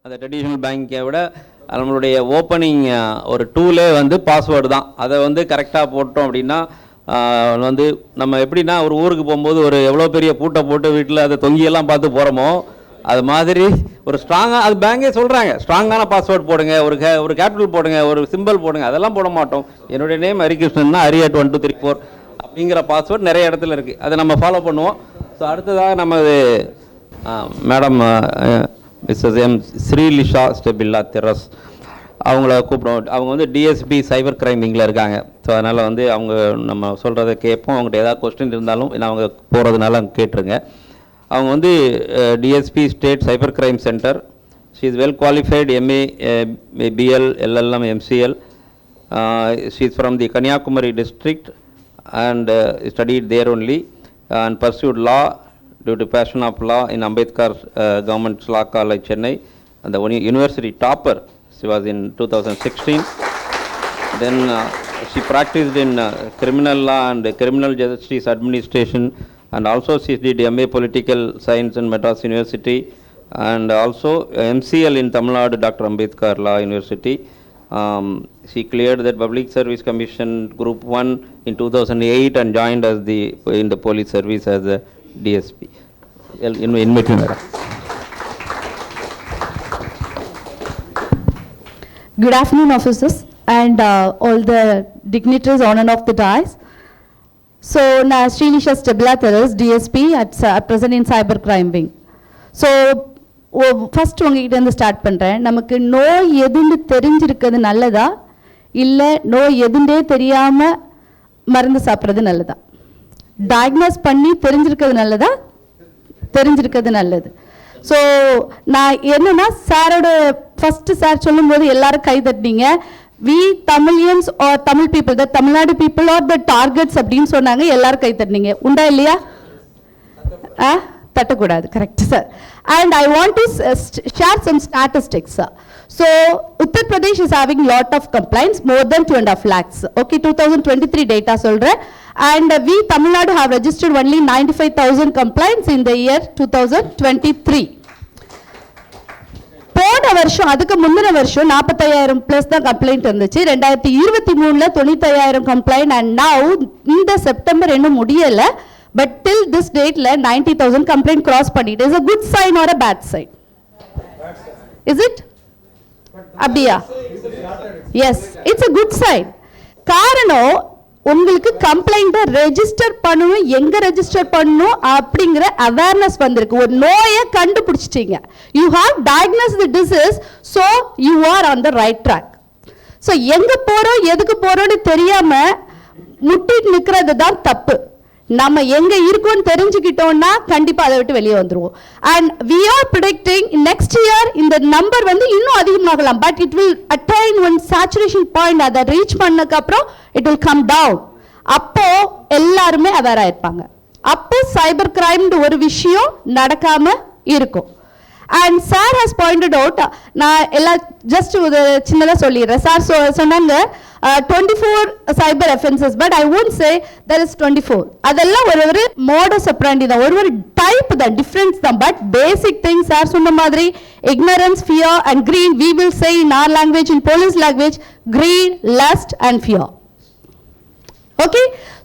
அந்த ட்ரெடிஷ்னல் பேங்கை விட நம்மளுடைய ஓப்பனிங் ஒரு டூலே வந்து பாஸ்வேர்டு தான். அதை வந்து கரெக்டாக போட்டோம் அப்படின்னா வந்து நம்ம எப்படின்னா ஒரு ஊருக்கு போகும்போது ஒரு எவ்வளோ பெரிய பூட்டை போட்டு வீட்டில் அதை தொங்கியெல்லாம் பார்த்து போகிறோமோ அது மாதிரி ஒரு ஸ்ட்ராங்காக அது பேங்கே சொல்கிறாங்க, ஸ்ட்ராங்கான பாஸ்வேர்டு போடுங்க, ஒரு கேபிட்டல் போடுங்க, ஒரு சிம்பிள் போடுங்க, அதெல்லாம் போட மாட்டோம். என்னுடைய நேம் ஹரிகிருஷ்ணன்னா hri1234 அப்படிங்கிற பாஸ்வேர்டு நிறைய இடத்துல இருக்குது, அதை நம்ம ஃபாலோ பண்ணுவோம். ஸோ அடுத்ததாக நம்ம மேடம் மிஸ்ஸஸ் எம் ஸ்ரீலிஷா ஸ்டெபில்லா தெரஸ் அவங்கள கூப்பிடுவோம். அவங்க வந்து டிஎஸ்பி சைபர் கிரைமிங்கில் இருக்காங்க. ஸோ அதனால் வந்து அவங்க நம்ம சொல்கிறத கேட்போம். அவங்கள்ட்ட ஏதாவது கொஸ்டின் இருந்தாலும் அவங்க போகிறதுனால கேட்டுருங்க. அவங்க வந்து DSP state cyber crime centre. She is well qualified MA BL LLM MCL. She is from the Kanyakumari district and studied there only and pursued law due to passion of law in Ambedkar Government Law College, Chennai, and the university topper. She was in 2016. Then she practiced in criminal law and criminal justice administration, and also she did MA Political Science in Madras University, and also MCL in Tamil Nadu Dr. Ambedkar Law University. She cleared that Public Service Commission Group 1 in 2008 and joined as in the police service as a DSP. In between. Good afternoon, officers and all the dignitaries on and off the dais. So, na Srilisha Stebila Teras, DSP at present in cybercrime wing. So, first உங்ககிட்ட start பண்ணுறேன். நமக்கு நோய் எதுன்னு தெரிஞ்சிருக்கிறது நல்லதா இல்லை நோய் எதுண்டே தெரியாமல் மருந்து சாப்பிட்றது நல்லதா? டயக்னோஸ் பண்ணி தெரிஞ்சிருக்கிறது நல்லதா? தெரிஞ்சிருக்கிறது நல்லது. ஸோ நான் என்னன்னா சாரோட ஃபஸ்ட்டு சார் சொல்லும்போது எல்லாரும் கை தட்டினீங்க. We Tamilians are Tamil people, the Tamil Nadu people are the targets அப்படின்னு சொன்னாங்க. எல்லாரும் கை தட்டினீங்க. உண்டா இல்லையா? தட்டக்கூடாது. Correct sir. And I want to share some statistics. So Uttar Pradesh is having lot of complaints, more than 2.5 lakhs. Okay, 2023 data solra. And we Tamil Nadu have registered only 95,000 complaints in the year 2023. போன வருஷம் அதுக்கு முந்தின வருஷம் 45,000 plus தான் complaint இருந்துச்சு. 2023ல 95,000 complaint. And now இந்த September இன்னும் முடியல. But till this date, 90,000 complaint cross பண்ணிட்டு. Is a good sign or a bad sign? Is it? Abdiya? Yes, it's a good sign. காரணம் உங்களுக்கு கம்ப்ளைண்ட்டை ரெஜிஸ்டர் பண்ணணும், எங்க ரெஜிஸ்டர் பண்ணணும் அப்படிங்கிற அவேர்னஸ் வந்திருக்கு. ஒரு நோயை கண்டுபிடிச்சிட்டீங்க. You have diagnosed the disease, so you are on the right track. So எங்க போறோம் எதுக்கு போறோம்னு தெரியாம முட்டிட்டு நிக்கிறது தான் தப்பு. நம்ம எங்க இருக்கோம்னு தெரிஞ்சுக்கிட்டோம்னா கண்டிப்பா அதை விட்டு வெளியே வந்துருவோம். And we are predicting next year இந்த நம்பர் வந்து இன்னும் அதிகமாகலாம். But it will attain one saturation point. அதை ரீச் பண்ணதுக்கு அப்புறம் it will come down. அப்போ எல்லாருமே அவேர் ஆயிருப்பாங்க. அப்போ சைபர் கிரைம் ஒரு விஷயம் நடக்காம இருக்கும். And sir has pointed out. நான் எல்லாம் ஜஸ்ட் ஒரு சின்னதாக சொல்லிடுறேன். சார் சொன்னாங்க 24 cyber offences, but I won't say there is 24. அதெல்லாம் ஒரு மோடஸ் ஆப்ரண்டி தான், ஒரு டைப் தான், டிஃப்ரென்ஸ் தான். பட் பேசிக் திங் சார் சொன்ன மாதிரி ignorance, fear and greed. We will say in our language, in police language, greed, lust and fear. Okay,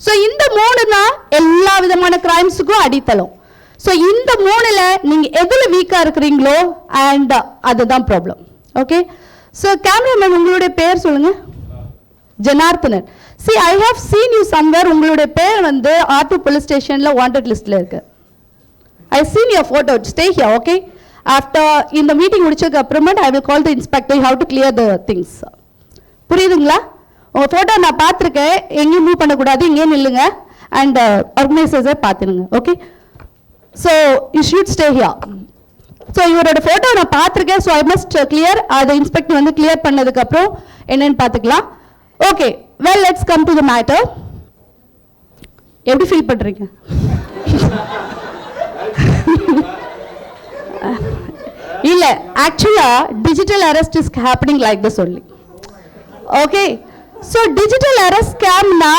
so இந்த மூணு தான் எல்லா விதமான கிரைம்ஸுக்கும் அடித்தளம். ஸோ இந்த மூணுல நீங்க எதுல வீக்கா இருக்கிறீங்களோ அண்ட் அதுதான் ப்ராப்ளம். ஓகே, ஸோ கேமராமேன் உங்களுடைய பேர் சொல்லுங்க. Janarthanan. See, I have seen you somewhere. உங்களுடைய பேர் வந்து R2 police stationல wanted listல இருக்கு. I seen your photo. Stay here, okay? After இந்த மீட்டிங் முடிச்சதுக்கு அப்புறமா I will call the inspector. You have to clear the things. புரியுதுங்களா? உங்க போட்டோ நான் பார்த்துருக்கேன். எங்கேயும் மூவ் பண்ணக்கூடாது, இங்கே நில்லுங்க அண்ட் ஆர்கனைசர்ஸை பார்த்துருங்க. Okay, so you should stay here. So இவரோட ஃபோட்டோ நான் பார்த்துருக்கேன். So I must clear. அதை இன்ஸ்பெக்டர் வந்து கிளியர் பண்ணதுக்கப்புறம் என்னன்னு பார்த்துக்கலாம். Okay, well let's come to the matter. எப்படி ஃபீல் பண்ணுறீங்க? இல்லை, ஆக்சுவலாக digital arrest is happening like this only. Okay, so digital arrest ஸ்கேம்னா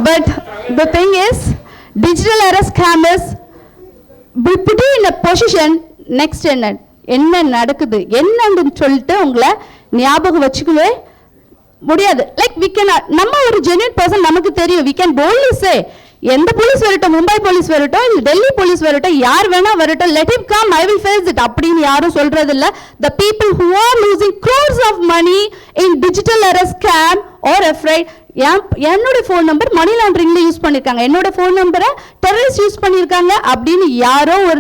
But the thing is, digital arrest scammers will put you in a position. Next என்ன நடக்குது என்னன்னு சொல்லிட்டு உங்களை ஞாபகம் வச்சுக்கவே முடியாது. லைக் we can, நம்ம ஒரு genuine person, நமக்கு தெரியும், we can boldly say, எந்த போலீஸ் வரட்டும், மும்பை போலீஸ் வரட்டும், இல்லை டெல்லி போலீஸ் வரட்டும், யார் வேணா வரட்டும், let him come, I will face it அப்படின்னு யாரும் சொல்றது இல்ல. The people who are losing crores of money in digital arrest scam or afraid, என்னோட ஃபோன் நம்பர் மணி லாண்டரிங்ல யூஸ் பண்ணிருக்காங்க, என்னோட ஃபோன் நம்பரை டெரரிஸ்ட் யூஸ் பண்ணிருக்காங்க அப்படின்னு யாரோ ஒரு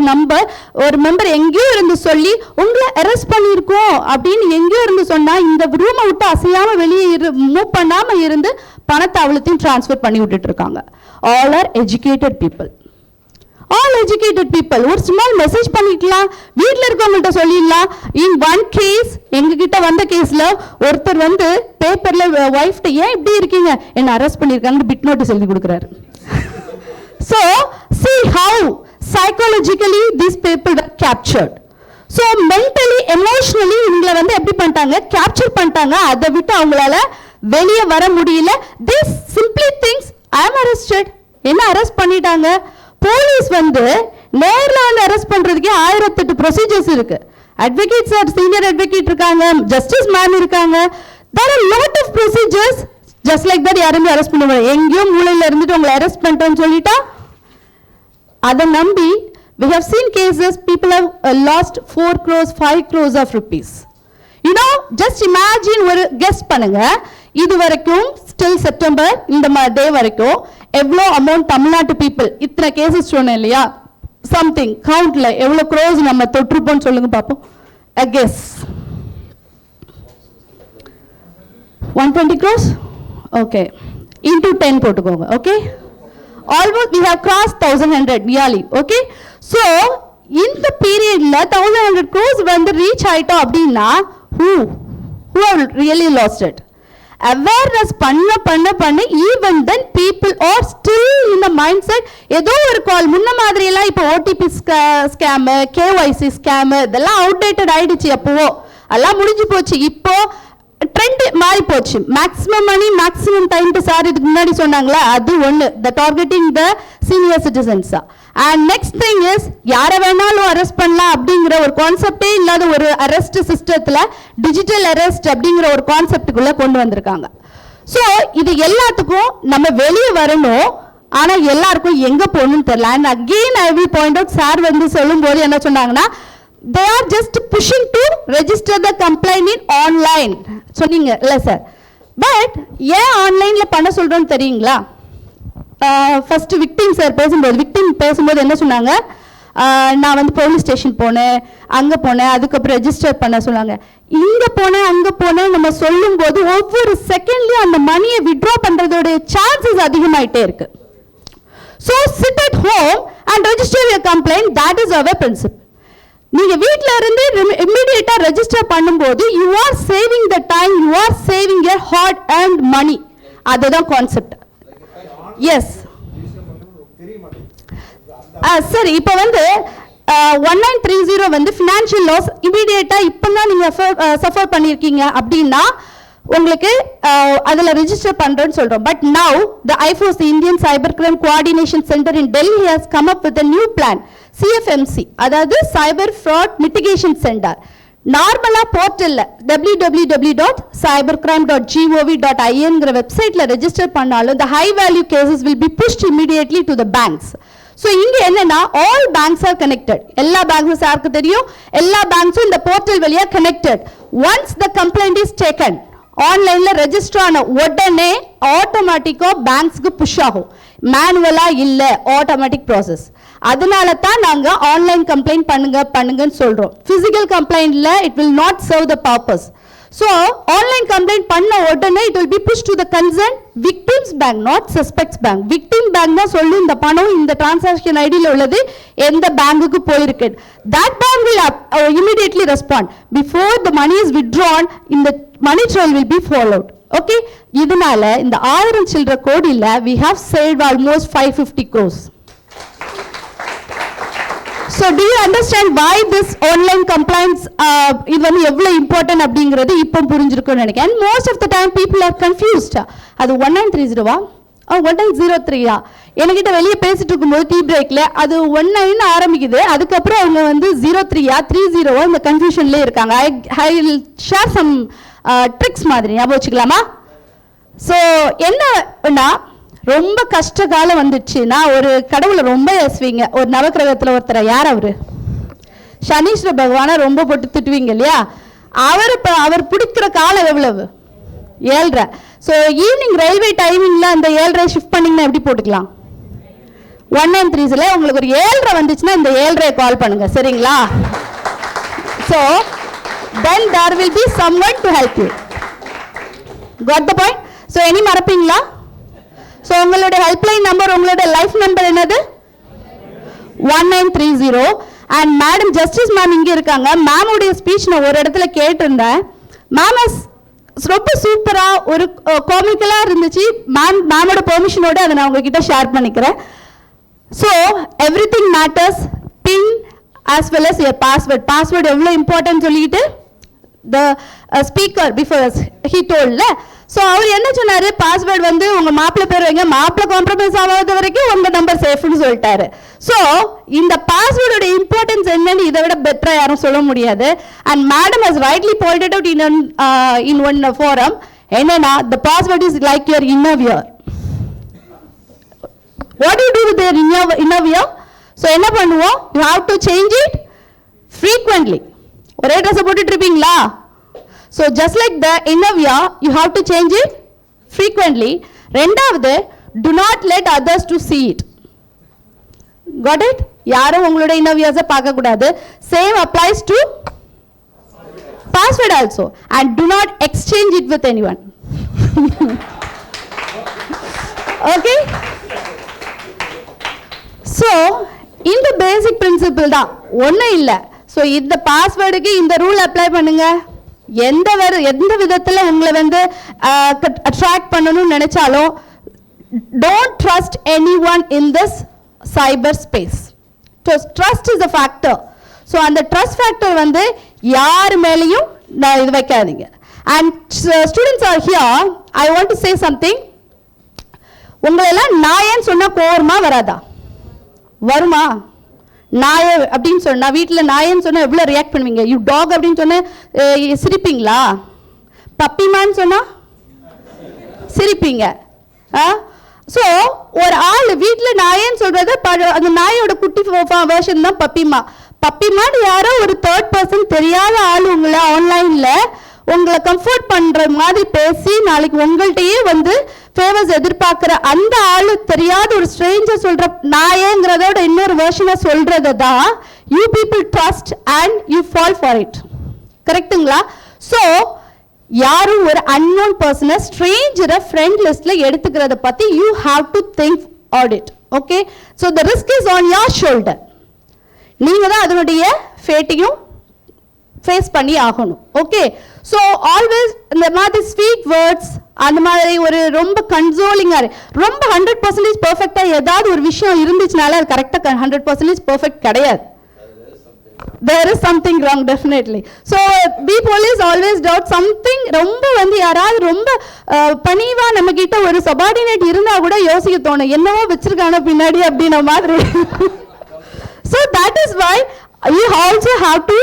மெம்பர் எங்கேயோ இருந்து சொல்லி உங்களை அரெஸ்ட் பண்ணிருக்கோம் அப்படின்னு எங்கேயோ இருந்து சொன்னா, இந்த ரூமை விட்டு அசையாம வெளியே மூவ் பண்ணாம இருந்து பணத்தை அவ்வளோத்தையும் டிரான்ஸ்ஃபர் பண்ணி விட்டுட்டு இருக்காங்க. All are educated people. All educated people. ஒரு ஸ்மால் மெசேஜ் பண்ணிக்கலாம், வீட்டில் இருக்கவங்கள்ட்ட சொல்லிடலாம். இன் ஒன் கேஸ், எங்ககிட்ட வந்த கேஸ்ல ஒருத்தர் வந்து பேப்பர்ல ஒய்ஃப்ட்ட ஏன் இப்படி இருக்கீங்க, என்ன அரெஸ்ட் பண்ணியிருக்காங்க பிட் நோட்டீஸ் எழுதி கொடுக்குறாரு. So see how psychologically these people were captured. So mentally, emotionally இவங்களை வந்து எப்படி பண்ணிட்டாங்க, கேப்சர் பண்ணிட்டாங்க. அதை விட்டு அவங்களால வெளியே வர முடியல. This simply thinks I am arrested. என்ன அரெஸ்ட் பண்ணிட்டாங்க. போலீஸ் வந்து நேர்ல வந்து அரெஸ்ட் பண்றதுக்கே 1008 ப்ரொசீஜர்ஸ் இருக்கு. அட்வொகேட்ஸ் ஆர் சீனியர் அட்வொகேட் இருக்காங்க, ஜஸ்டிஸ் மேம் இருக்காங்க. there are lot of procedures. just like that யாரையும் அரெஸ்ட் பண்ணுவாங்க. எங்கேயோ மூலையில இருந்துட்டு உங்களை அரெஸ்ட் பண்ணிட்டோம்னு சொல்லிட்டா அதை நம்பி we have seen cases people have lost 4 crores 5 crores of rupees. you know, just imagine, ஒரு கெஸ் பண்ணுங்க, இது வரைக்கும் ஸ்டில் செப்டம்பர் இந்த டே வரைக்கும் எவ்வளோ அமௌண்ட் தமிழ்நாட்டு பீப்புள், இத்தனை கேசஸ் சொன்னேன் இல்லையா, சம்திங் கவுண்ட்ல எவ்வளோ க்ரோஸ் நம்ம தொற்றுப்போன்னு சொல்லுங்க பார்ப்போம். a guess 120 crores. okay, into 10 போட்டுக்கோங்க. okay, almost we have crossed 1100 nearly. okay, so இந்த பீரியட்ல 1100 crores வந்து ரீச் ஆயிட்டோம் அப்படின்னா who have really lost it? awareness பண்ண even then people are still in the mindset, ஏதோ ஒரு கால் முன்ன மாதிரி எல்லாம் இப்போ OTP ஸ்கேம், KYC ஸ்கேம் இதெல்லாம் அவுடேட்டட் ஆயிடுச்சு. அப்போ எல்லாம் முடிஞ்சு போச்சு. இப்போ ட்ரெண்ட் மாறி போச்சு. Maximum money maximum time to sir இதுக்கு முன்னாடி சொன்னாங்களா, அது ஒன்று, த டார்கெட்டிங் த சீனியர் சிட்டிசன்ஸா. அண்ட் நெக்ஸ்ட் திங் இஸ், யாரை வேணாலும் அரெஸ்ட் பண்ணலாம் அப்படிங்கிற ஒரு கான்செப்டே இல்லாத ஒரு அரெஸ்ட் சிஸ்டத்தில் டிஜிட்டல் அரெஸ்ட் அப்படிங்கிற ஒரு கான்செப்டுக்குள்ள கொண்டு வந்திருக்காங்க. ஸோ இது எல்லாத்துக்கும் நம்ம வெளியே வரணும். ஆனால் எல்லாருக்கும் எங்கே போகணும்னு தெரியல. And again I will point out, sir வந்து சொல்லும் போது என்ன சொன்னாங்கன்னா, they are just pushing to register the complaint in online சொன்னீங்க இல்ல சார். பட் ஏன் ஆன்லைன்ல பண்ண சொல்றோம்னு தெரியுங்களா? ஃபர்ஸ்ட் விக்டிம் சார் பேசும்போது என்ன சொன்னாங்க, நான் வந்து போலீஸ் ஸ்டேஷன் போனேன், அங்கே போனேன், அதுக்கப்புறம் ரெஜிஸ்டர் பண்ண சொன்னாங்க. இங்கே போனேன் அங்கே போனேன் நம்ம சொல்லும் போது ஒவ்வொரு செகண்ட்லையும் அந்த மணியை வித்ட்ரா பண்ணுறதோடைய சான்சஸ் அதிகமாயிட்டே இருக்கு. So sit at home and register your complaint. That is our principal. நீங்க வீட்ல இருந்து இமிடியேட்டா ரெஜிஸ்டர் பண்ணும்போது you are saving the time, you are saving your heart and money. அதுதான் கான்செப்ட். எஸ் சரி, இப்போ வந்து 1930 வந்து ஃபினான்ஷியல் லாஸ் இமிடியேட்டா இப்போ தான் நீங்க சஃபர் பண்ணியிருக்கீங்க அப்படின்னா உங்களுக்கு அதில் ரெஜிஸ்டர் பண்ணுறேன்னு சொல்கிறோம். But now the I4C Indian cyber crime coordination centre in Delhi has come up with a new plan, CFMC, அதாவது சைபர் ஃப்ராட் மிட்டிகேஷன் சென்டர். நார்மலாக போர்ட்டலில் www.cybercrime.gov.in வெப்சைட்டில் ரெஜிஸ்டர் பண்ணாலும் the high value cases will be pushed immediately to the banks. So இங்கே என்னன்னா, all banks are connected. எல்லா பேங்க்ஸும் சாருக்கு தெரியும், எல்லா பேங்க்ஸும் இந்த போர்ட்டல் வழியாக connected. once the complaint is taken, ஆன்லைன்ல ரெஜிஸ்டர் ஆன உடனே ஆட்டோமேட்டிக்கா பேங்க்ஸ்க்கு புஷ் ஆகும். மேனுவலா இல்ல, ஆட்டோமேட்டிக் ப்ராசஸ். அதனால தான் நாங்க ஆன்லைன் கம்ப்ளைண்ட் பண்ணுங்கன்னு சொல்றோம். பிசிக்கல் கம்ப்ளைண்ட்ல it will not serve the purpose. So online complaint பண்ண உடனே it will be push to the concern victims bank, not suspects bank. Victim bank தான் சொல்லும் இந்த பணம் இந்த டிரான்சாக்ஷன் ஐடியில் உள்ளது எந்த பேங்குக்கு போயிருக்கு. that bank will immediately respond before the money is withdrawn. இந்த money trail will be followed. okay, இதனால இந்த 1000 சில்லற கோடியில we have saved almost 550 crores. So do you understand why this online compliance இது வந்து எவ்வளவு இம்பார்ட்டன்ட் அப்படிங்கிறது இப்போ புரிஞ்சிருக்கும்னு நினைக்கிறேன். And most of the time people are confused. அது 1930வா 1903 என்கிட்ட வெளியே பேசிட்டு இருக்கும்போது டீ பிரேக்ல அது 19 ஆரம்பிக்குது, அதுக்கப்புறம் அவங்க வந்து 03 30 இந்த கன்ஃபியூஷன்லேயே இருக்காங்க. ஐ ஷேர் சம் ட்ரிக்ஸ் மாதிரி ஞாபகம் வச்சுக்கலாமா? ஸோ என்னன்னா, ரொம்ப கஷ்ட காலம் வந்துடுச்சுன்னா ஒரு கடவுளை ரொம்ப ஏசுவீங்க. ஒரு நவக்கிரகத்தில் ஒருத்தர், யார் அவரு? சனீஸ்வர பகவானை ரொம்ப போட்டு திட்டுவீங்க இல்லையா? அவர் பிடிக்கிற காலம் எவ்வளவு? 7:30. ஸோ ஈவினிங் ரயில்வே டைமிங்கில் அந்த 7:30 ஷிஃப்ட் பண்ணிங்கன்னா எப்படி போட்டுக்கலாம்? 193 உங்களுக்கு ஒரு 7:30 வந்துச்சுன்னா இந்த 7:30 கால் பண்ணுங்க, சரிங்களா? So then there will be someone to help you. Got the point? So இனி மறப்பீங்களா? ஸோ உங்களோட ஹெல்ப்லைன் நம்பர், உங்களோட லைஃப் நம்பர் என்னது? 1930. அண்ட் மேடம் ஜஸ்டிஸ் மேம் இங்கே இருக்காங்க. மேமுடைய ஸ்பீச் நான் ஒரு இடத்துல கேட்டிருந்தேன். மேம் ரொம்ப சூப்பராக ஒரு காமிக்கலாக இருந்துச்சு. மேமோட பெர்மிஷனோட அதை நான் உங்ககிட்ட ஷேர் பண்ணிக்கிறேன். So everything matters, PIN as well as your password. Password எவ்வளோ இம்பார்ட்டன்ட் சொல்லிட்டு த ஸ்பீக்கர் பிஃபோர் ஹி டோல்ல. ஸோ அவர் என்ன சொன்னார், பாஸ்வேர்டு வந்து உங்கள் மாப்பிள்ளை பேர் வைங்க, மாப்பிள்ளை காம்ப்ரமைஸ் ஆகாத வரைக்கும் உங்கள் நம்பர் சேஃப்னு சொல்லிட்டாரு. ஸோ இந்த பாஸ்வேர்டோட இம்பார்ட்டன்ஸ் என்னன்னு இதை விட பெட்டராக யாரும் சொல்ல முடியாது. And madam has rightly pointed out in one forum. என்னன்னா, the password is like your inner wear. What you do with your inner wear? So என்ன பண்ணுவோம், you have to change it frequently. ஒரே ட்ரெஸ்ஸை போட்டுட்டு இருப்பீங்களா? So just like the inner wear, you have to change it frequently. ரெண்டாவது, do not let others to see it. Got it? யாரும் உங்களோட inner wears பார்க்க கூடாது. Same applies to password also. And do not exchange it with anyone. Okay? So இந்த பேசிக் principle தான், ஒன்றும் இல்லை. So இந்த பாஸ்வேர்டுக்கு இந்த ரூல் அப்ளை பண்ணுங்க. எந்த விதத்தில் உங்களை வந்து அட்ராக்ட் பண்ணணும்னு நினைச்சாலும், don't trust any one in this cyber space. Trust is a factor. So அந்த ட்ரஸ்ட் ஃபேக்டர் வந்து யார் மேலேயும் இது வைக்காதீங்க. And students are here, I want to say something. உங்களெல்லாம் நாயன்னு சொன்னால் கோவமா வராதா? வருமா? நாய அப்படின்னு சொன்னா, வீட்டில் நாயன்னு சொன்னா எவ்வளோ ரியாக்ட் பண்ணுவீங்க? யூ டாக் அப்படின்னு சொன்னா சிரிப்பீங்களா? பப்பிமான்னு சொன்னா சிரிப்பீங்க. ஸோ ஒரு ஆள் வீட்டில் நாயன்னு சொல்றது, அந்த நாயோட குட்டி வேர்ஷன் தான் பப்பிமா. பப்பிமான்னு யாரோ ஒரு தேர்ட் பர்சன் தெரியாத ஆள் உங்களை ஆன்லைன்ல உங்களை கம்ஃபர்ட் பண்ற மாதிரி பேசி நாளைக்கு உங்கள்கிட்டயே வந்து ஃபேவர்ஸ் எதிர்பார்க்குற அந்த ஆளு தெரியாத ஒரு ஸ்ட்ரேஞ்சர் சொல்ற நாயங்கிறதோட இன்னொரு வேர்ஷனை சொல்றதை தான் you people trust and you fall for it. கரெக்டுங்களா? ஸோ யாரும் ஒரு அன்னோன் பர்சனை ஸ்ட்ரேஞ்சரை ஃப்ரெண்ட் லிஸ்ட்ல எடுத்துக்கிறத பத்தி you have to think audit. Okay? So the risk is on your shoulder. நீங்க தான் அதனுடைய ஃபேட்டையும் ஃபேஸ் பண்ணி ஆகணும். ஓகே? ஸோ ஆல்வேஸ் இந்த மாதிரி ஸ்வீட் வேர்ட்ஸ், அந்த மாதிரி ஒரு ரொம்ப கன்சோலிங்காக, ரொம்ப 100% பெர்ஃபெக்டாக ஏதாவது ஒரு விஷயம் இருந்துச்சுனால அது கரெக்டாக 100% பெர்ஃபெக்ட் கிடையாது. There is something wrong definitely. So be police always doubt something. ரொம்ப வந்து யாராவது ரொம்ப பணிவா நம்ம கிட்ட ஒரு சபார்டினேட் இருந்தா கூட யோசிக்க தோணும், என்னவோ வச்சிருக்கான பின்னாடி அப்படின்ற மாதிரி. So that is why you also have to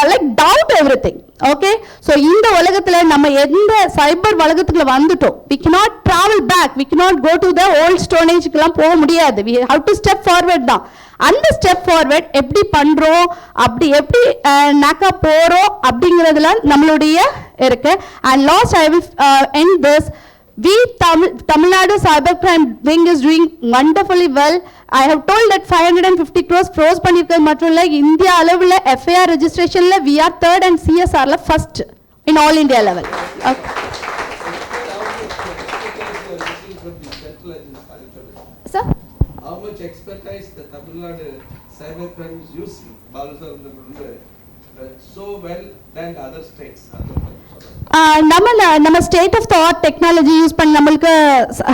like doubt everything. Okay? So இந்த உலகத்துல நம்ம எந்த சைபர் உலகத்துக்குள்ள வந்துட்டோம், we cannot travel back, we cannot go to the old stone age க்குலாம் போக முடியாது. We have to step forward தான். அந்த ஸ்டெப் ஃபார்வர்ட் எப்படி பண்றோம், அப்படி எப்படி நாக்கா போறோம் அப்படிங்கிறதுல நம்மளுடைய இருக்கு. And last I will end this. We Tamil Nadu Cybercrime Wing is doing wonderfully well. I have told that 550 crores froze பண்ணிருக்க மட்டும் இல்ல, இந்தியா அளவுல FIR ரெஜிஸ்ட்ரேஷன்ல we are third and CSR ல first in all India level. Okay. Sir? How much expertise the Tamil Nadu cybercrime is using so well than other states? நம்ம state of the art technology use பண்ணி நம்மளுக்கு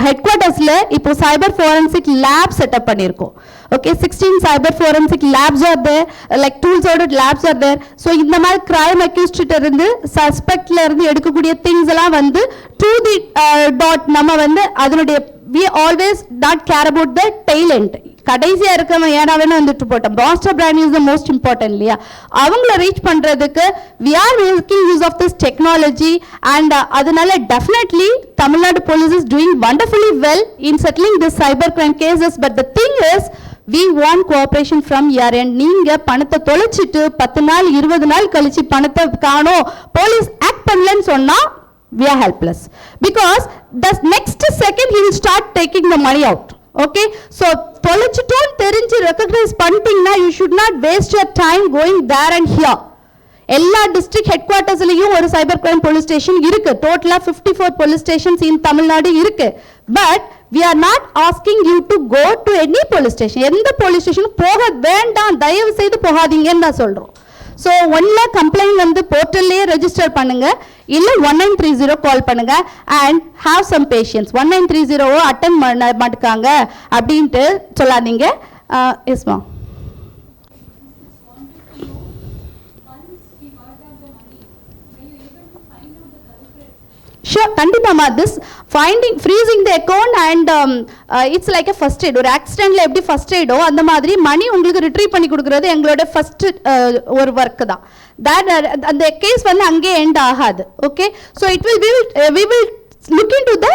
head குவார்ட்டர்ஸ்ல இப்போ cyber forensic lab setup பண்ணியிருக்கோம். Okay, 16 cyber forensic labs are there, like டூல்ஸோட labs are there. So இந்த மாதிரி crime அக்யூஸ்ட்ல இருந்து சஸ்பெக்ட்ல இருந்து எடுக்கக்கூடிய திங்ஸ் எல்லாம் வந்து டு தி டாட் நம்ம வந்து அதனுடைய we always not care about the tail end. கடைசியா இருக்கவன் ஏனா வேணும் வந்துட்டு போட்டோம். Master brand is the most important இல்லையா? அவங்கள ரீச் பண்றதுக்கு we are making use of this technology and அதனால definitely Tamil Nadu police is doing wonderfully well in settling this cybercrime cases, but the thing is we want cooperation from your end. நீங்க பணத்தை தொலைச்சிட்டு 10 நாள் 20 நாள் கழிச்சு பணத்தை காணோம் police act பண்ணலன்னு சொன்னா we are helpless, because the next second he will start taking the money out. Okay, so தொலைச்சிட்டோம் தெரிஞ்சு recognize பண்ணிட்டீங்கன்னா you should not waste your time going there and here. எல்லா district headquartersலயும் ஒரு cyber crime police station இருக்கு. டோட்டலா 54 police stations in Tamil Nadu இருக்கு. But we are not asking you to go to any police station. எந்த police station போக வேண்டாம், தயவு செய்து போகாதீங்கன்னு நான் சொல்றோம். So ஒன்ல கம்ப்ளைண்ட் வந்து போர்ட்டல்லையே ரெஜிஸ்டர் பண்ணுங்க, இல்ல 1930 கால் பண்ணுங்க and have some patience. 1930 attend பண்ண மாட்டாங்க அப்படின்ட்டு சொல்லாதீங்க. எஸ்மா Sure, கண்டிப்பாமா. This finding, freezing the account and it's like a first aid. ஒரு ஆக்சிடென்ட்ல எப்படி ஃபர்ஸ்ட் எய்டோ அந்த மாதிரி மணி உங்களுக்கு ரிட்ரீவ் பண்ணி கொடுக்கிறது எங்களோட ஃபர்ஸ்ட் ஒரு ஒர்க் தான். That அந்த கேஸ் வந்து அங்கே எண்ட் ஆகாது. Okay, so it will we will look into the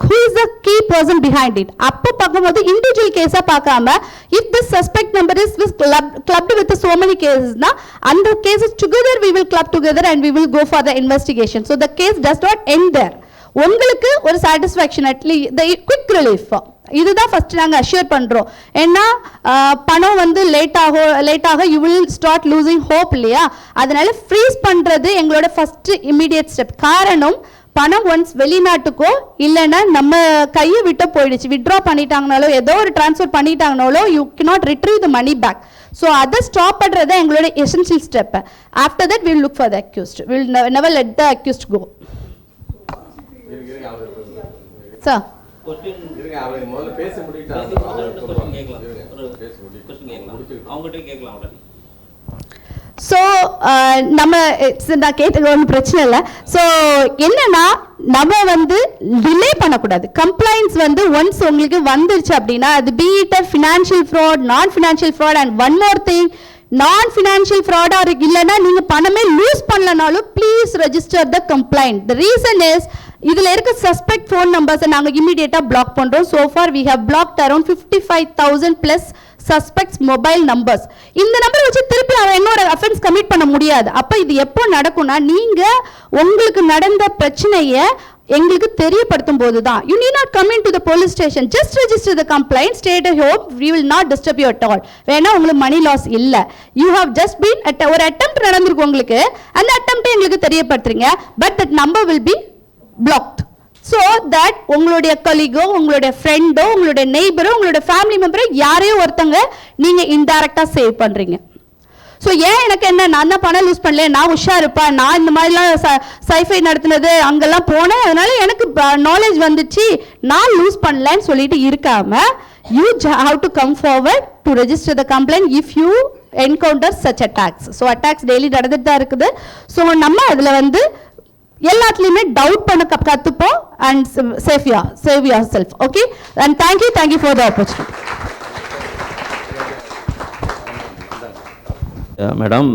who is the key person behind it. அப்போ பார்க்கும்போது இண்டிவிஜுவல் கேஸா பார்க்காம if this suspect number is clubbed with so many cases na and the cases together we will club together and we will go for the investigation. So the case does not end there. உங்களுக்கு ஒரு satisfaction, at least the quick relief, இதுதான் first நாங்க assure பண்றோம். ஏன்னா பணம் வந்து லேட்டாக you will start losing hope இல்லையா? அதனால ஃப்ரீஸ் பண்றது எங்களோட ஃபர்ஸ்ட் இமிடியேட் ஸ்டெப். காரணம் பணம் ஒன்ஸ் வெளிநாட்டுக்கோ இல்லைன்னா நம்ம கையை விட்டு போயிடுச்சு, வித்ட்ரா பண்ணிட்டாங்கனாலோ ஏதோ ஒரு டிரான்ஸ்ஃபர் பண்ணிட்டாங்கனாலோ you cannot retrieve the money back. So அதை ஸ்டாப் பண்ணுறது எங்களோட essential step. After that will look for the accused, will never let the accused go. Sir so நம்ம நான் கேட்டது ஒன்றும் பிரச்சனை இல்லை. ஸோ என்னன்னா நம்ம வந்து டிலே பண்ணக்கூடாது. கம்ப்ளைண்ட்ஸ் வந்து ஒன்ஸ் உங்களுக்கு வந்துருச்சு அப்படின்னா அது be it a financial fraud, non financial fraud and one more thing, non financial ஃப்ராடாக இருக்கு இல்லைன்னா நீங்கள் பணமே லூஸ் பண்ணலனாலும் please register the complaint. The reason is இதில் இருக்க சஸ்பெக்ட் ஃபோன் நம்பர்ஸை நாங்கள் இமீடியட்டாக பிளாக் பண்ணுறோம். So far we have blocked around 55,000 plus suspects mobile numbers. இந்த நம்பர் வச்சு திருப்பி அவன் இன்னொரு அஃபென்ஸ் கமிட் பண்ண முடியாது. அப்போ இது எப்போ நடக்கும்னா நீங்கள் உங்களுக்கு நடந்த பிரச்சனையை எங்களுக்கு தெரியப்படுத்தும் போது தான். You need not come in to the police station, just register the complaint, stay at home, we will not disturb you at all. வேணா உங்களுக்கு மணி லாஸ் இல்லை. யூ ஹவ் ஜஸ்ட் பீன் ஒரு அட்டெம்ப்ட் நடந்திருக்கு உங்களுக்கு, அந்த அட்டெம்ப்டை எங்களுக்கு தெரியப்படுத்துறீங்க, but that number will be blocked so that உங்களுடைய கலீகோ உங்களுடைய ஃப்ரெண்டோ உங்களுடைய நெய்பரோ உங்களுடைய ஃபேமிலி மெம்பரோ யாரையோ ஒருத்தங்க நீங்க இன்டைரக்டா சேவ் பண்றீங்க. ஸோ ஏன் எனக்கு என்ன, நான் தான் பணம் லூஸ் பண்ணல, நான் உஷாருப்பேன், நான் இந்த மாதிரிலாம் சைஃபை நடத்தினது அங்கெல்லாம் போனேன் அதனால எனக்கு நாலேஜ் வந்துச்சு, நான் லூஸ் பண்ணலன்னு சொல்லிட்டு இருக்காம you have to come forward to register the complaint if you encounter such attacks. So attacks daily நடந்துட்டு தான் இருக்குது. ஸோ நம்ம அதில் வந்து எல்லாத்துலயுமே டவுட் பண்ண கத்துப்போம் and save yourself. Okay, and thank you for the opportunity. Madam,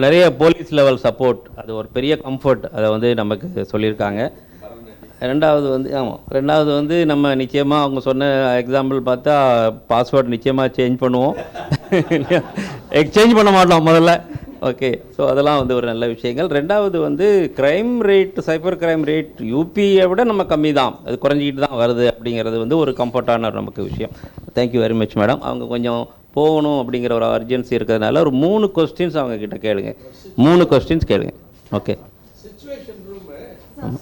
நிறைய போலீஸ் லெவல் சப்போர்ட், அது ஒரு பெரிய கம்ஃபர்ட், அதை வந்து நமக்கு சொல்லியிருக்காங்க. ரெண்டாவது வந்து நம்ம நிச்சயமாக அவங்க சொன்ன எக்ஸாம்பிள் பார்த்தா பாஸ்வேர்ட் நிச்சயமாக சேஞ்ச் பண்ணுவோம், எக்ஸ்சேஞ்ச் பண்ண மாட்டோம் முதல்ல. ஓகே, ஸோ அதெல்லாம் வந்து ஒரு நல்ல விஷயங்கள். ரெண்டாவது வந்து crime rate, cyber crime rate யூபியை விட நம்ம கம்மி தான், அது குறைஞ்சிக்கிட்டு தான் வருது அப்படிங்கிறது வந்து ஒரு கம்ஃபர்ட்டான நமக்கு விஷயம். Thank you very much madam. அவங்க கொஞ்சம் போகணும் அப்படிங்கிற ஒரு அர்ஜென்சி இருக்கிறதுனால ஒரு 3 கொஸ்டின்ஸ் அவங்க கிட்ட கேளுங்க. 3 கொஸ்டின்ஸ் கேளுங்க. Okay. Situation room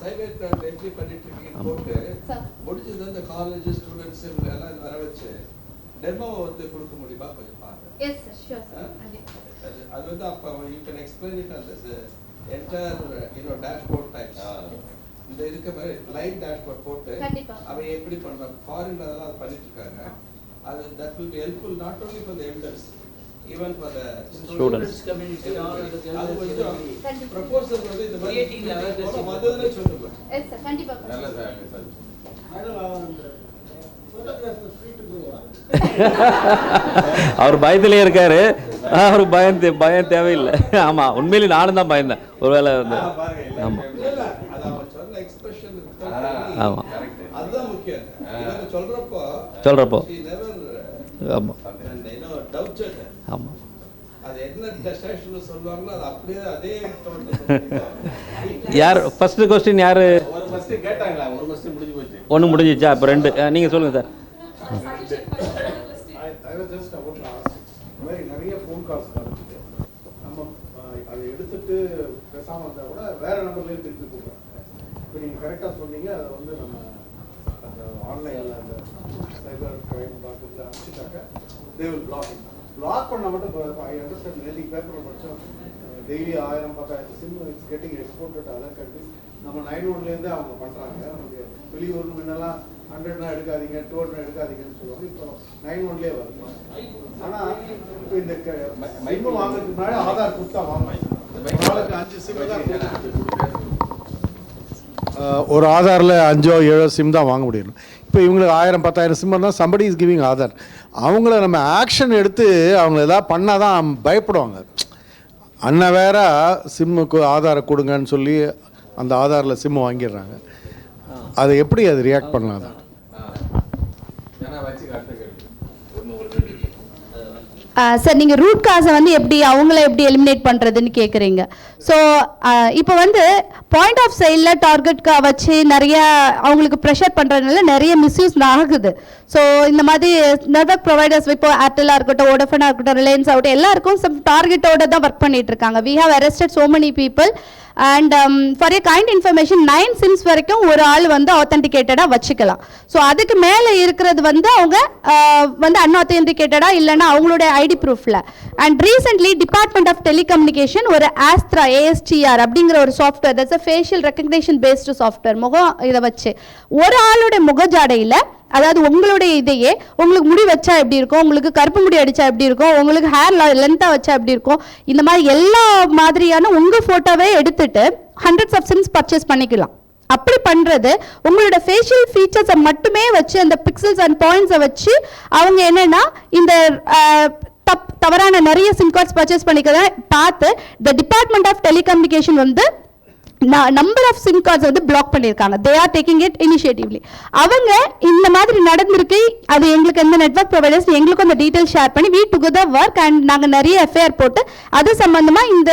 cyber crime எப்படி பண்ணிட்டு இருக்கீங்க போட்டு முடிஞ்சது அந்த காலேஜ் ஸ்டூடண்ட்ஸ் எல்லாம் வர வச்சு டெமோ வந்து கொடுக்க முடியுமா கொஞ்சம் பாருங்க. Yes sir, sure sir. அது வந்து அப்ப you can explain it on this entire dashboard types. இந்த இருக்க மாதிரி லைவ் டேஷ்போர்ட் போட்டு அவன் எப்படி பண்றான், ஃபாரின்ல அதெல்லாம் அது பண்ணிட்டு இருக்காங்க. அது that will be helpful not only for the elders, even for the students community. அது வந்து proposal வந்து இந்த மாதிரி வந்ததுன்னு சொல்லுங்க. எஸ் சார், கண்டிப்பா. நல்லது சார். அவர் பயத்திலே இருக்காரு. அவருக்கு பயம் தேவையில்லை. ஆமாம், உண்மையிலே நானும் தான் பயந்தேன் ஒருவேளை வந்து. ஆமாம் ஆமாம் சொல்கிறப்போ ஆமாம் ஆமாம் யார் ஃபர்ஸ்ட் கொஸ்டின் யார்? ஒன்று முடிஞ்சிச்சா? இப்போ 2 நீங்கள் சொல்லுங்கள் சார். நிறைய ஃபோன் கால்ஸ் வருது. நம்ம அதை எடுத்துட்டு பேசாமல் இருந்தால் கூட வேற நம்பர்லேயே திருப்பி கூப்பிட்றாங்க. இப்போ நீங்கள் கரெக்டாக சொன்னீங்க, அதை வந்து நம்ம அந்த ஆன்லைனில் அந்த சைபர் கிரைம் டாக்டருக்கு அனுப்பிச்சிட்டாக்க தே வில் பிளாக் பண்ண மட்டும். I understand. நேற்று பேப்பரில் படித்தோம், daily 1000-10,000 sim it's getting exported other countries. நம்ம 9-1லேருந்தே அவங்க பண்ணுறாங்க. நமக்கு வெளியூர் முன்னெல்லாம் 100 எடுக்காதீங்க, 200 எடுக்காதீங்கன்னு சொல்லுவாங்க. இப்போ 9-1லேயே வருது. ஆனால் இப்போ இந்த மைம் வாங்குறதுக்கு முன்னாடி ஆதார் கொடுத்தா வாங்குவாங்க. ஒரு ஆதாரில் 5-7 சிம் தான் வாங்க முடியும். இப்போ இவங்களுக்கு 1000-10,000 சிம் தான் சம்படி இஸ் கிவிங் ஆதார். அவங்கள நம்ம ஆக்ஷன் எடுத்து அவங்கள எதாவது பண்ணால் தான் பயப்படுவாங்க. அண்ணன் வேற சிம்முக்கு ஆதாரை கொடுங்கன்னு சொல்லி அந்த ஆதாரில் சிம்மு வாங்கிடுறாங்க. அதை எப்படி அது ரியாக்ட் பண்ணலாம்? அதை சார், நீங்கள் ரூட் காஸை வந்து அவங்கள எப்படி எலிமினேட் பண்ணுறதுன்னு கேட்குறீங்க. ஸோ இப்போ வந்து பாயிண்ட் ஆஃப் சேலில் டார்கெட் வச்சு நிறைய அவங்களுக்கு ப்ரெஷர் பண்ணுறதுனால நிறைய மிஸ்யூஸ் ஆகுது. ஸோ இந்த மாதிரி நெட்வொர்க் ப்ரொவைடர்ஸ் இப்போ ஏர்டெல்லாக இருக்கட்டும், வோடஃபோனாக இருக்கட்டும், ரிலையன்ஸ் ஆகட்டும், எல்லாருக்கும் சம் டார்கெட்டோட தான் ஒர்க் பண்ணிட்டு இருக்காங்க. We have arrested so many people and for a kind information 9 sims வரைக்கும் ஒரு ஆள் வந்து ஆத்தென்டிகேட்டடாக வச்சுக்கலாம். ஸோ அதுக்கு மேலே இருக்கிறது வந்து அவங்க வந்து அன்ஆத்தென்டிகேட்டடாக இல்லைன்னா அவங்களுடைய ஐடி ப்ரூஃபில். And recently department of telecommunication ஒரு ஆஸ்ட்ரா ASTR அப்படிங்கிற ஒரு software, that's a facial recognition based software, முகம் இதை வச்சு ஒரு ஆளுடைய முகஜாடையில், அதாவது உங்களுடைய இதையே உங்களுக்கு முடி வச்சா எப்படி இருக்கும், உங்களுக்கு கருப்பு முடி அடிச்சா எப்படி இருக்கும், உங்களுக்கு ஹேர் லென்த்தாக வச்சா எப்படி இருக்கும், இந்த மாதிரி எல்லா மாதிரியான உங்கள் ஃபோட்டோவே எடுத்துட்டு hundreds of சிம்ஸ் பர்ச்சேஸ் பண்ணிக்கலாம். அப்படி பண்ணுறது உங்களோட ஃபேஷியல் ஃபீச்சர்ஸை மட்டுமே வச்சு அந்த பிக்சல்ஸ் அண்ட் பாயிண்ட்ஸை வச்சு அவங்க என்னென்னா இந்த தவறான நிறைய சிம் கார்ட்ஸ் பர்ச்சேஸ் பண்ணிக்கிறத பார்த்து த டிபார்ட்மெண்ட் ஆஃப் டெலிகம்யூனிகேஷன் வந்து நம்பர் ஆஃப் சிம் கார்ட்ஸ் வந்து பிளாக் பண்ணியிருக்காங்க. They are taking it initiatively. அவங்க இந்த மாதிரி நடந்திருக்கு, அது எங்களுக்கு எந்த நெட்வொர்க் ப்ரொவைடர்ஸ் எங்களுக்கும் அந்த டீட்டெயில் ஷேர் பண்ணி வி டுகெதர் ஒர்க் அண்ட் நாங்கள் நிறைய எஃப்ஐஆர் போட்டு அது சம்பந்தமாக இந்த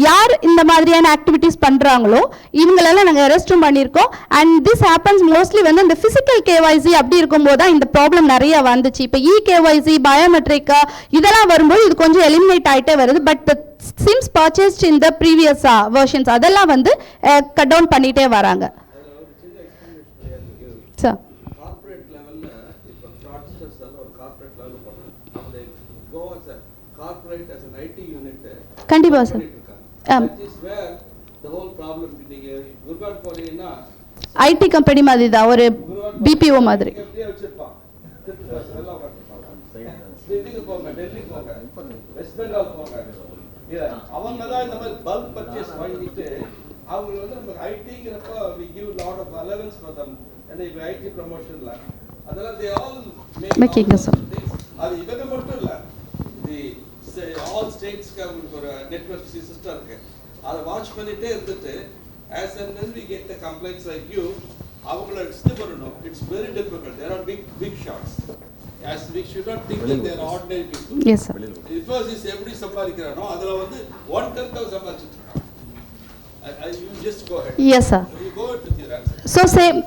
யார் இந்த மாதிரியான ஆக்டிவிட்டீஸ் பண்ணுறாங்களோ இவங்களெல்லாம் நாங்கள் அரெஸ்ட்டும் பண்ணியிருக்கோம். அண்ட் திஸ் ஹேப்பன்ஸ் மோஸ்ட்லி வந்து இந்த ஃபிசிக்கல் கேஒய்சி அப்படி இருக்கும்போது தான் இந்த ப்ராப்ளம் நிறைய வந்துச்சு. இப்போ கேஒய்சி பயோமெட்ரிக்கா இதெல்லாம் வரும்போது இது கொஞ்சம் எலிமினேட் ஆகிட்டே வருது. But Sims purchased in the previous versions அதெல்லாம் வந்து கட் டவுன் பண்ணிட்டே வராங்க. சார் கார்ப்பரேட் லெவல்ல இப்போ ஃப்ராட்ஸ்டர்ஸ் எல்லாம் ஒரு கார்ப்பரேட் லெவல்ல போறாங்க. அவங்க கோ as a corporate as an IT unit கண்டிப்பா sir. that is where the whole problem. நீங்க குர்காட் போறீங்கன்னா ஐடி கம்பெனி மாதிரி தான், ஒரு BPO மாதிரி வச்சிருப்பாங்க. டெல்லிக்கு போங்க, வெஸ்ட் பெங்கால் போங்க, அவங்க தான் இந்த மாதிரி பல்க் பர்ச்சேஸ் வாங்கிட்டு அவங்க வந்து நம்ம ஐடிங்கிறப்ப we give lot of allowance for them. and இப்போ ஐடி ப்ரமோஷன்ல அதெல்லாம் they all making us அது இவங்க மட்டும் இல்ல, தி ஆல் ஸ்டேட்ஸ்க்கு அவங்களுக்கு ஒரு நெட்வொர்க் சிஸ்டம் இருக்கு. அதை வாட்ச் பண்ணிட்டே இருந்துட்டு as and when we get the complaints like you அவங்கள இது பண்ணணும். It's very difficult. There are big shots. As we should not think that they are ordinary people. Yes sir. It was is every சம்பாதிக்கிறானோ அதுல வந்து 1/10 சம்பாதிச்சிட்டு இருக்கான். You just go ahead. Yes sir. You go ahead with your answer. So same.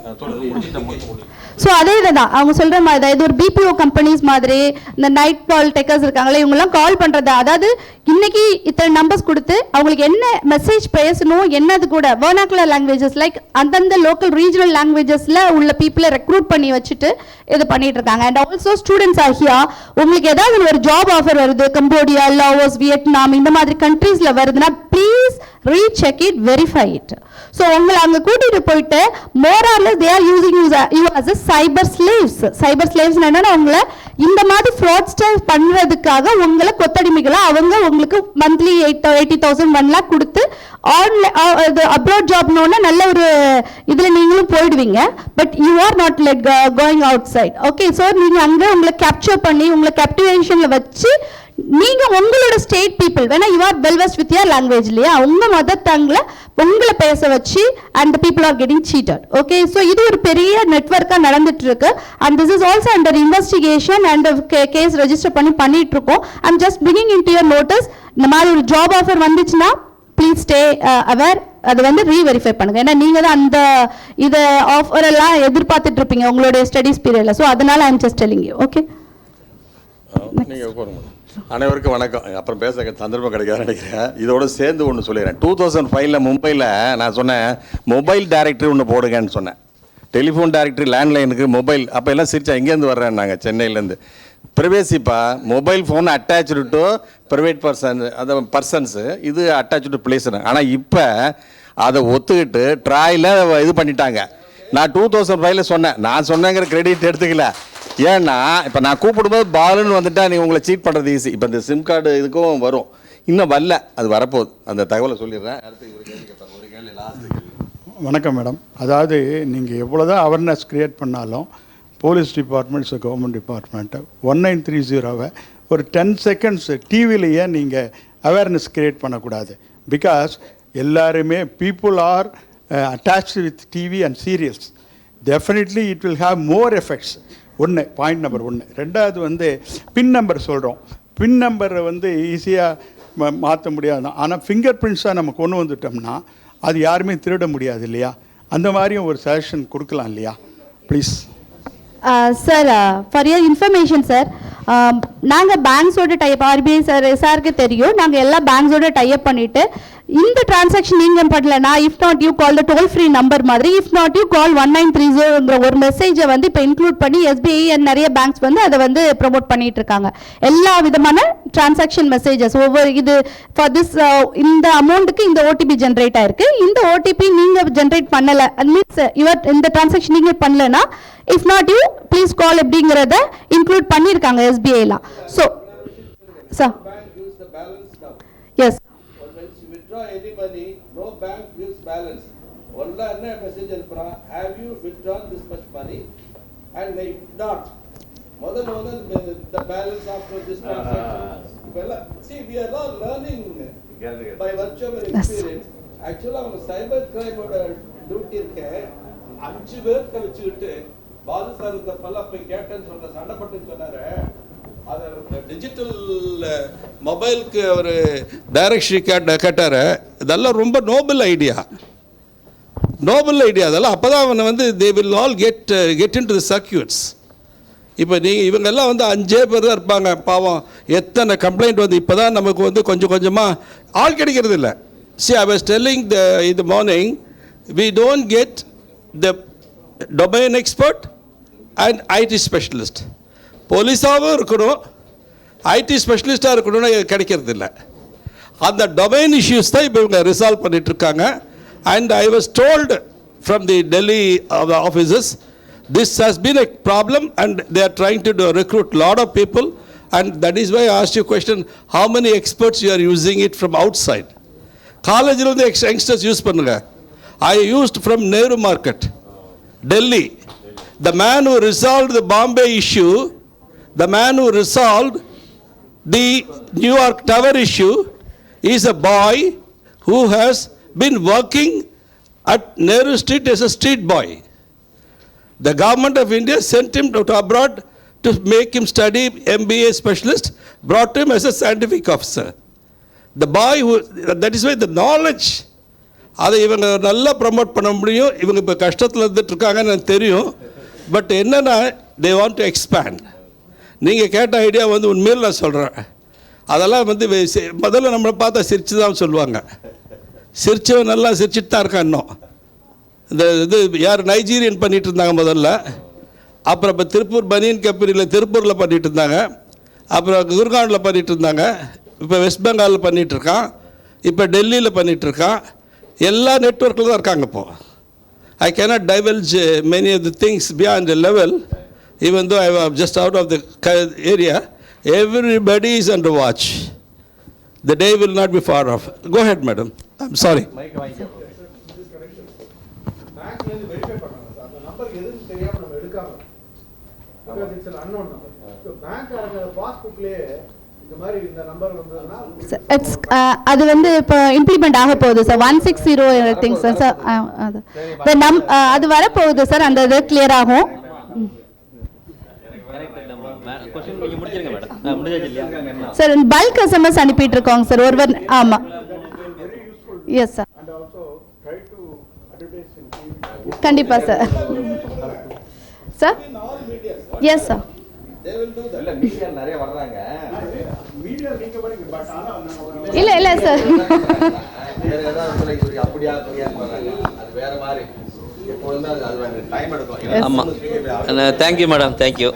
So அதே தான் அவங்க சொல்கிற மாதிரி தான், இது ஒரு BPO கம்பெனிஸ் மாதிரி இந்த நைட் கால் டெக்கர்ஸ் இருக்காங்களே இவங்கெல்லாம் கால் பண்ணுறது. அதாவது இன்னைக்கு இத்தனை நம்பர்ஸ் கொடுத்து அவங்களுக்கு என்ன மெசேஜ் பேசணும் என்னது கூட வெர்னாகுலர் லாங்குவேஜஸ் லைக் அந்தந்த லோக்கல் ரீஜனல் லாங்குவேஜஸில் உள்ள பீப்புளை ரெக்ரூட் பண்ணி வச்சுட்டு இது பண்ணிட்டு இருக்காங்க. அண்ட் ஆல்சோ ஸ்டூடெண்ட்ஸ் ஆகியா உங்களுக்கு ஏதாவது ஒரு ஜாப் ஆஃபர் வருது கம்போடியா, லாவோஸ், வியட்நாம் இந்த மாதிரி கண்ட்ரீஸில் வருதுன்னா please recheck it, verify it. So உங்களை அங்கே கூட்டிகிட்டு போயிட்டு more or less they are using you as a cyber slaves. Cyber slaves என்னன்னா உங்களை இந்த மாதிரி ஃப்ராட்ஸ்டர் பண்ணுறதுக்காக உங்களை கொத்தடிமைகளை அவங்க உங்களுக்கு மந்த்லி 80,000 1 lakh கொடுத்து அப்ராட் ஜாப்னோன்னா நல்ல ஒரு இதில் நீங்களும் போயிடுவீங்க. But you are not like going outside. Okay, so நீங்கள் அங்கே உங்களை கேப்சர் பண்ணி உங்களை கேப்டிவேஷனில் வச்சு நீங்க உங்களோட ஸ்டேட் பீப்புள் வேணா you are well versed with your language இல்லையா, உங்க மதர் டங்ல உங்களை பேச வச்சு and people are getting cheated. Okay, so இது ஒரு பெரிய நெட்வொர்க்கா நடந்துட்டு இருக்கு. And this is also under investigation and case register பண்ணிட்டு இருக்கோம். I'm just bringing in to your notice. இந்த மாதிரி ஒரு ஜாப் ஆஃபர் வந்துச்சுன்னா ப்ளீஸ் ஸ்டே அவேர். அது வந்து ரீவெரிஃபை பண்ணுங்க. ஏன்னா நீங்க தான் அந்த இதை ஆஃபர் எல்லாம் எதிர்பார்த்துட்டு இருப்பீங்க உங்களுடைய ஸ்டடீஸ் பீரியட்ல. ஸோ அதனால I'm just telling you. Okay, அனைவருக்கும் வணக்கம். அப்புறம் பேச சந்தர்ப்பம் கிடைக்காதுன்னு நினைக்கிறேன். இதோட சேர்ந்து ஒன்று சொல்லிடுறேன். 2005 மும்பையில் நான் சொன்னேன் மொபைல் டைரக்டரி ஒன்று போடுங்கன்னு சொன்னேன். டெலிஃபோன் டைரக்டரி, லேண்ட்லைனுக்கு மொபைல். அப்போ எல்லாம் சிரிச்சா எங்கேருந்து வர்றேன் நாங்கள் சென்னையிலேருந்து. ப்ரைவேசிப்பா mobile phone attach to private persons, இது அட்டாச்சு டு பிளேஸ்னு. ஆனால் இப்போ அதை ஒத்துக்கிட்டு ட்ராயில் இது பண்ணிட்டாங்க. நான் 2005 சொன்னேன். நான் சொன்னேங்கிற கிரெடிட் எடுத்துக்கல. ஏன்னா இப்போ நான் கூப்பிடும்போது பாலுன்னு வந்துட்டா நீங்கள் உங்களை சீட் பண்ணுறது ஈஸி. இப்போ இந்த சிம் கார்டு இதுக்கும் வரும், இன்னும் வரல, அது வரப்போகுது. அந்த தகவலை சொல்லிடுறேன். அடுத்து ஒரு கேள்வி கேட்பாங்க. ஒரு கேள்வி லாஸ்ட். வணக்கம் மேடம். அதாவது நீங்கள் எவ்வளோதான் அவேர்னஸ் க்ரியேட் பண்ணாலும் போலீஸ் டிபார்ட்மெண்ட்ஸ், கவர்மெண்ட் டிபார்ட்மெண்ட்டு 1930 ஒரு 10 seconds டிவிலேயே நீங்கள் அவேர்னஸ் க்ரியேட் பண்ணக்கூடாது. பிகாஸ் எல்லாருமே people are attached with TV and serials. Definitely it will have more effects. ஒன்று பாயிண்ட் நம்பர் 1. ரெண்டாவது வந்து பின் நம்பர் சொல்கிறோம். பின் நம்பரை வந்து ஈஸியாக மாற்ற முடியாது. ஆனால் ஃபிங்கர் பிரிண்ட்ஸாக நம்ம கொண்டு வந்துட்டோம்னா அது யாருமே திருட முடியாது இல்லையா? அந்த மாதிரியும் ஒரு சஜஷன் கொடுக்கலாம் இல்லையா? Please sir, for your information sir, நாங்கள் பேங்க்ஸோட டைப், ஆர்பிஐ சாருக்கு தெரியும், நாங்கள் எல்லா பேங்க்ஸோட டைப் பண்ணிவிட்டு இந்த டிரான்சாக்ஷன் நீங்கள் பண்ணலனா, if not you call the toll free number மாதிரி, இஃப் நாட் யூ கால் 1930ங்கிற ஒரு மெசேஜை வந்து இப்போ இன்க்ளூட் பண்ணி எஸ்பிஐ அண்ட் நிறைய பேங்க்ஸ் வந்து அதை வந்து ப்ரொமோட் பண்ணிட்டு இருக்காங்க. எல்லா விதமான டிரான்சாக்ஷன் மெசேஜஸ் ஒவ்வொரு இது ஃபார் திஸ் இந்த அமௌண்ட்டுக்கு இந்த ஓடிபி ஜென்ரேட் ஆயிருக்கு, இந்த ஓடிபி நீங்கள் ஜென்ரேட் பண்ணலை, அது மீன்ஸ் இவர் இந்த டிரான்சாக்ஷன் நீங்கள் பண்ணலனா if not you please call அப்படிங்கிறத இன்க்ளூட் பண்ணியிருக்காங்க எஸ்பிஐலாம். So sir, yes, any money, no bank gives balance. Only a message alpra, have you withdrawn this much money? And if not, the balance after this transaction. Well, see, we are all learning by virtue of our experience. Actually, our cyber crime duty irke 5 பேருக்கு வச்சுக்கிட்டு பாது sir இந்த பல்ல போய் கேட்டேன்னு சொல்ற சண்டை பட்டு சொன்னாரு. அது டிஜிட்டல் மொபைலுக்கு ஒரு டைரக்ஷன் கேட்டார். இதெல்லாம் ரொம்ப நோபல் ஐடியா. அதெல்லாம் அப்போ தான் அவனை வந்து they will all get in to the circuits. இப்போ நீங்கள் இவங்கெல்லாம் வந்து 5 பேர் தான் இருப்பாங்க. பாவம் எத்தனை கம்ப்ளைண்ட் வந்து இப்போ தான் நமக்கு வந்து கொஞ்சம் கொஞ்சமாக ஆள் கிடைக்கிறது இல்லை. See, I was telling in the morning, we don't get the domain expert and IT specialist. போலீஸாகவும் இருக்கணும், ஐடி ஸ்பெஷலிஸ்டாக இருக்கணும்னு கிடைக்கிறது இல்லை. அந்த டொமைன் இஷ்யூஸ் தான் இப்போ இவங்க ரிசால்வ் பண்ணிகிட்ருக்காங்க. And I was told from the Delhi offices this has been a problem and they are trying to recruit lot of people and that is why I ask you question, how many experts you are using it from outside? காலேஜில் வந்து youngsters use பண்ணுங்கள். I used from Nehru market, Delhi. The man who resolved the Bombay issue, the man who resolved the New York Tower issue is a boy who has been working at Nehru Street as a street boy. The government of India sent him to abroad to make him study MBA specialist, brought him as a scientific officer. The boy who, that is why the knowledge, அதை இவங்க நல்லா promote பண்ண முடியும். இவங்க இப்போ கஷ்டத்தில் இருந்துட்டு இருக்காங்கன்னு எனக்கு தெரியும். பட் என்னென்னா தே வாண்ட் டு எக்ஸ்பேண்ட். நீங்கள் கேட்ட ஐடியா வந்து உண்மையில் நான் சொல்கிறேன். அதெல்லாம் வந்து முதல்ல நம்மளை பார்த்தா சிரித்து தான் சொல்லுவாங்க. சிரிச்சவன் நல்லா சிரிச்சிட்டு தான் இருக்கான். இன்னும் இந்த இது யார் நைஜீரியன் பண்ணிகிட்டு இருந்தாங்க முதல்ல. அப்புறம் இப்போ திருப்பூர் பனியன் கம்பெனியில் திருப்பூரில் பண்ணிகிட்டு இருந்தாங்க. அப்புறம் குர்கானில் பண்ணிகிட்டு இருந்தாங்க. இப்போ வெஸ்ட் பெங்காலில் பண்ணிகிட்ருக்கான். இப்போ டெல்லியில் பண்ணிகிட்ருக்கான். எல்லா நெட்வொர்க்கில் தான் இருக்காங்க இப்போது. I cannot divulge many of the things beyond the level. even though I am just out of the area, everybody is under watch. The day will not be far off. Go ahead, madam. I'm sorry. பேங்க்லேருந்து verify பண்ணாங்க sir, அந்த number எதுன்னு தெரியாம நம்ம எடுக்காம, because it's an unknown number. So பேங்க்காரங்க பாஸ்புக்லேயே இந்த மாதிரி இந்த நம்பர் வந்ததுன்னா இட்ஸ் அது வந்து இப்போ இம்ப்ளிமெண்ட் ஆக போகுது சார் 160 திங்ஸ் சார் சார் அது அது வரப்போகுது சார், அந்த இது கிளியர் ஆகும். சார் பல்க் எஸ்எம்எஸ் அனுப்பிட்டு இருக்கோங்க சார் ஒருவர். ஆமாம், yes sir. and also try to advertise in TV. கண்டிப்பாக sir. Sir yes sir. They will do that. இல்ல மீடியா நிறைய வர்றாங்க. மீடியா நீங்க பண்ணி பட் ஆனா நம்ம இல்லை சார். வேற ஏதாவது சொல்லி அப்படியா வர்றாங்க. அது வேற மாதிரி. எப்பொழுதுமே அது டைம் எடுக்கும். ஆமாம். Thank you madam, thank you.